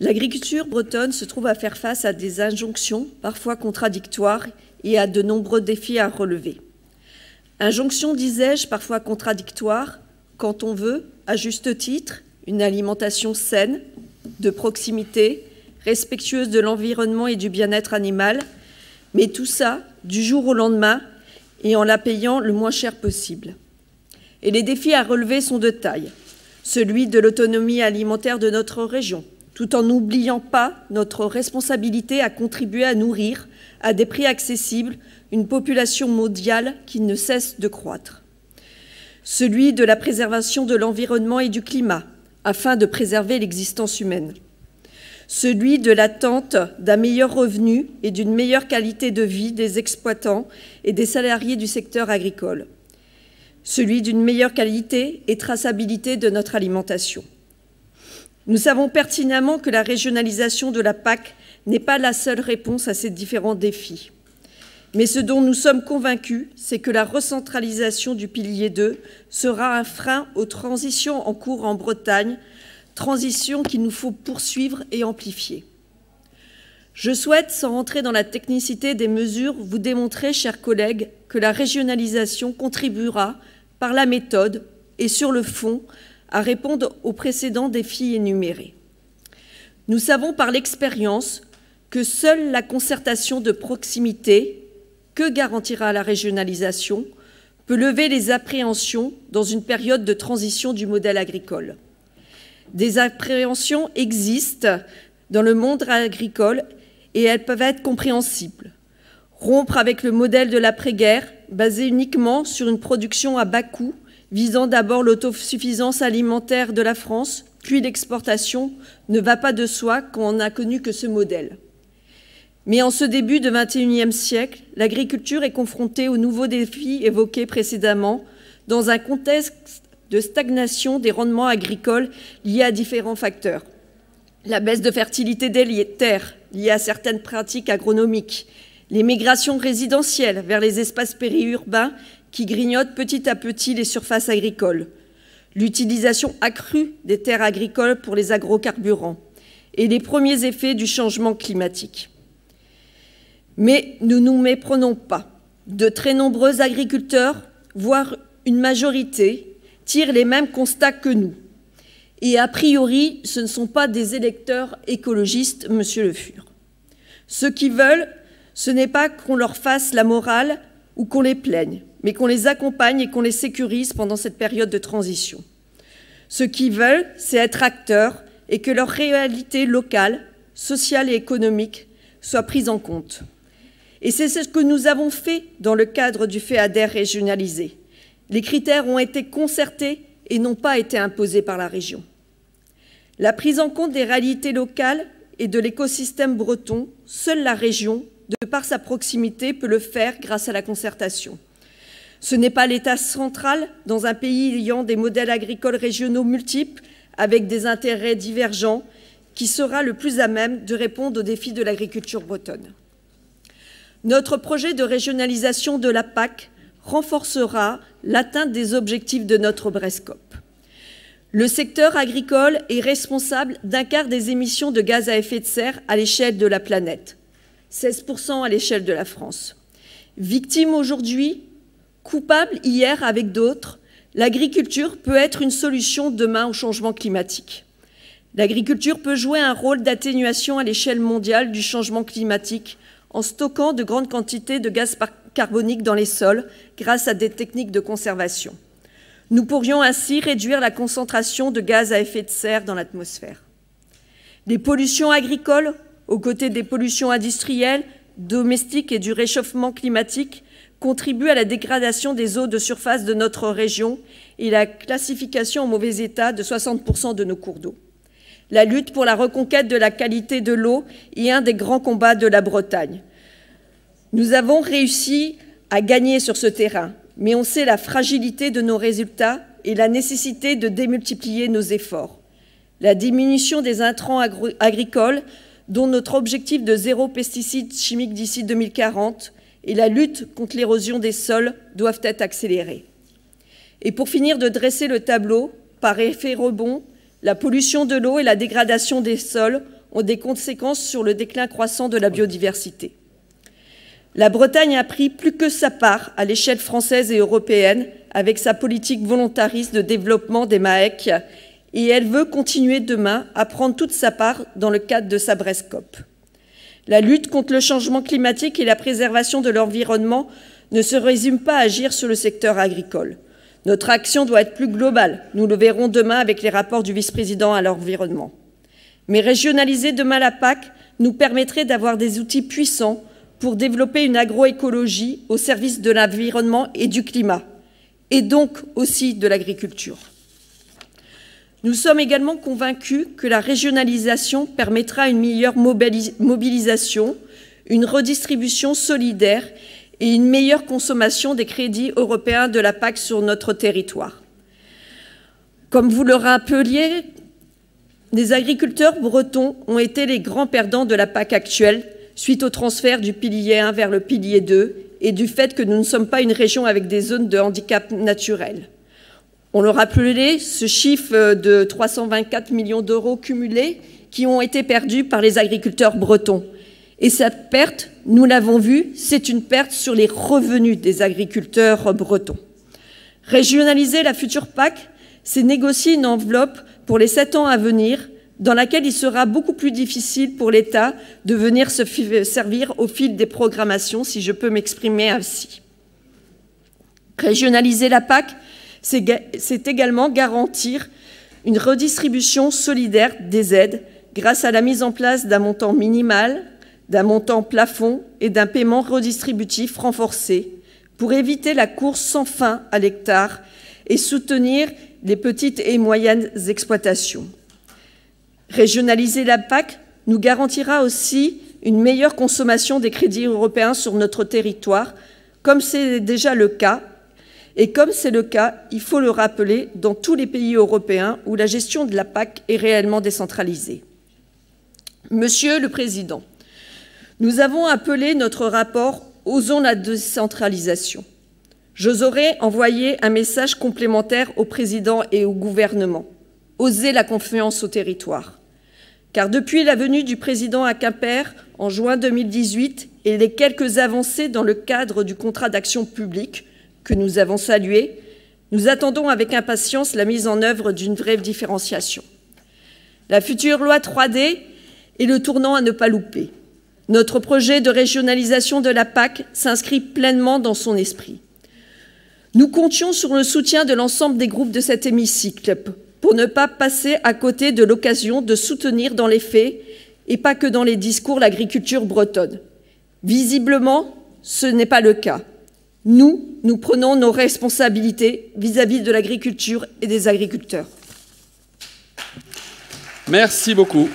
L'agriculture bretonne se trouve à faire face à des injonctions parfois contradictoires et à de nombreux défis à relever. Injonctions, disais-je, parfois contradictoires, quand on veut, à juste titre, une alimentation saine, de proximité, respectueuse de l'environnement et du bien-être animal, mais tout ça du jour au lendemain et en la payant le moins cher possible. Et les défis à relever sont de taille. Celui de l'autonomie alimentaire de notre région, tout en n'oubliant pas notre responsabilité à contribuer à nourrir, à des prix accessibles, une population mondiale qui ne cesse de croître. Celui de la préservation de l'environnement et du climat, afin de préserver l'existence humaine. Celui de l'attente d'un meilleur revenu et d'une meilleure qualité de vie des exploitants et des salariés du secteur agricole. Celui d'une meilleure qualité et traçabilité de notre alimentation. Nous savons pertinemment que la régionalisation de la PAC n'est pas la seule réponse à ces différents défis. Mais ce dont nous sommes convaincus, c'est que la recentralisation du pilier 2 sera un frein aux transitions en cours en Bretagne, transition qu'il nous faut poursuivre et amplifier. Je souhaite, sans rentrer dans la technicité des mesures, vous démontrer, chers collègues, que la régionalisation contribuera, par la méthode et sur le fond, à répondre aux précédents défis énumérés. Nous savons par l'expérience que seule la concertation de proximité, que garantira la régionalisation, peut lever les appréhensions dans une période de transition du modèle agricole. Des appréhensions existent dans le monde agricole et elles peuvent être compréhensibles. Rompre avec le modèle de l'après-guerre, basé uniquement sur une production à bas coût, visant d'abord l'autosuffisance alimentaire de la France, puis l'exportation, ne va pas de soi quand on n'a connu que ce modèle. Mais en ce début de XXIe siècle, l'agriculture est confrontée aux nouveaux défis évoqués précédemment, dans un contexte de stagnation des rendements agricoles liés à différents facteurs. La baisse de fertilité des terres liée à certaines pratiques agronomiques, les migrations résidentielles vers les espaces périurbains qui grignotent petit à petit les surfaces agricoles, l'utilisation accrue des terres agricoles pour les agrocarburants et les premiers effets du changement climatique. Mais ne nous méprenons pas. De très nombreux agriculteurs, voire une majorité, tirent les mêmes constats que nous. Et a priori, ce ne sont pas des électeurs écologistes, monsieur Le Fur. Ce qu'ils veulent, ce n'est pas qu'on leur fasse la morale ou qu'on les plaigne, mais qu'on les accompagne et qu'on les sécurise pendant cette période de transition. Ce qu'ils veulent, c'est être acteurs et que leur réalité locale, sociale et économique soit prise en compte. Et c'est ce que nous avons fait dans le cadre du FEADER régionalisé. Les critères ont été concertés et n'ont pas été imposés par la région. La prise en compte des réalités locales et de l'écosystème breton, seule la région, de par sa proximité, peut le faire grâce à la concertation. Ce n'est pas l'État central, dans un pays ayant des modèles agricoles régionaux multiples, avec des intérêts divergents, qui sera le plus à même de répondre aux défis de l'agriculture bretonne. Notre projet de régionalisation de la PAC renforcera l'atteinte des objectifs de notre BRESCOP. Le secteur agricole est responsable d'un quart des émissions de gaz à effet de serre à l'échelle de la planète, 16% à l'échelle de la France. Victime aujourd'hui, coupable hier avec d'autres, l'agriculture peut être une solution demain au changement climatique. L'agriculture peut jouer un rôle d'atténuation à l'échelle mondiale du changement climatique en stockant de grandes quantités de gaz carbonique dans les sols grâce à des techniques de conservation. Nous pourrions ainsi réduire la concentration de gaz à effet de serre dans l'atmosphère. Les pollutions agricoles, aux côtés des pollutions industrielles, domestiques et du réchauffement climatique, contribuent à la dégradation des eaux de surface de notre région et la classification en mauvais état de 60% de nos cours d'eau. La lutte pour la reconquête de la qualité de l'eau est un des grands combats de la Bretagne. Nous avons réussi à gagner sur ce terrain, mais on sait la fragilité de nos résultats et la nécessité de démultiplier nos efforts. La diminution des intrants agricoles, dont notre objectif de 0 pesticides chimiques d'ici 2040, et la lutte contre l'érosion des sols doivent être accélérées. Et pour finir de dresser le tableau, par effet rebond, la pollution de l'eau et la dégradation des sols ont des conséquences sur le déclin croissant de la biodiversité. La Bretagne a pris plus que sa part à l'échelle française et européenne avec sa politique volontariste de développement des MAEC et elle veut continuer demain à prendre toute sa part dans le cadre de sa Brescop. La lutte contre le changement climatique et la préservation de l'environnement ne se résument pas à agir sur le secteur agricole. Notre action doit être plus globale. Nous le verrons demain avec les rapports du vice-président à l'environnement. Mais régionaliser demain la PAC nous permettrait d'avoir des outils puissants pour développer une agroécologie au service de l'environnement et du climat, et donc aussi de l'agriculture. Nous sommes également convaincus que la régionalisation permettra une meilleure mobilisation, une redistribution solidaire et une meilleure consommation des crédits européens de la PAC sur notre territoire. Comme vous le rappeliez, les agriculteurs bretons ont été les grands perdants de la PAC actuelle suite au transfert du pilier 1 vers le pilier 2 et du fait que nous ne sommes pas une région avec des zones de handicap naturel. On le rappelait, ce chiffre de 324 millions d'euros cumulés qui ont été perdus par les agriculteurs bretons. Et cette perte, nous l'avons vu, c'est une perte sur les revenus des agriculteurs bretons. Régionaliser la future PAC, c'est négocier une enveloppe pour les 7 ans à venir dans laquelle il sera beaucoup plus difficile pour l'État de venir se servir au fil des programmations, si je peux m'exprimer ainsi. Régionaliser la PAC, c'est également garantir une redistribution solidaire des aides grâce à la mise en place d'un montant minimal, d'un montant plafond et d'un paiement redistributif renforcé pour éviter la course sans fin à l'hectare et soutenir les petites et moyennes exploitations. Régionaliser la PAC nous garantira aussi une meilleure consommation des crédits européens sur notre territoire, comme c'est déjà le cas. Et comme c'est le cas, il faut le rappeler, dans tous les pays européens où la gestion de la PAC est réellement décentralisée. Monsieur le Président, nous avons appelé notre rapport « Osons la décentralisation ». J'oserais envoyer un message complémentaire au Président et au gouvernement. Osez la confiance au territoire. Car depuis la venue du Président à Quimper en juin 2018 et les quelques avancées dans le cadre du contrat d'action publique que nous avons salué, nous attendons avec impatience la mise en œuvre d'une vraie différenciation. La future loi 3D est le tournant à ne pas louper. Notre projet de régionalisation de la PAC s'inscrit pleinement dans son esprit. Nous comptions sur le soutien de l'ensemble des groupes de cet hémicycle pour ne pas passer à côté de l'occasion de soutenir dans les faits, et pas que dans les discours, l'agriculture bretonne. Visiblement, ce n'est pas le cas. Nous prenons nos responsabilités vis-à-vis de l'agriculture et des agriculteurs. Merci beaucoup.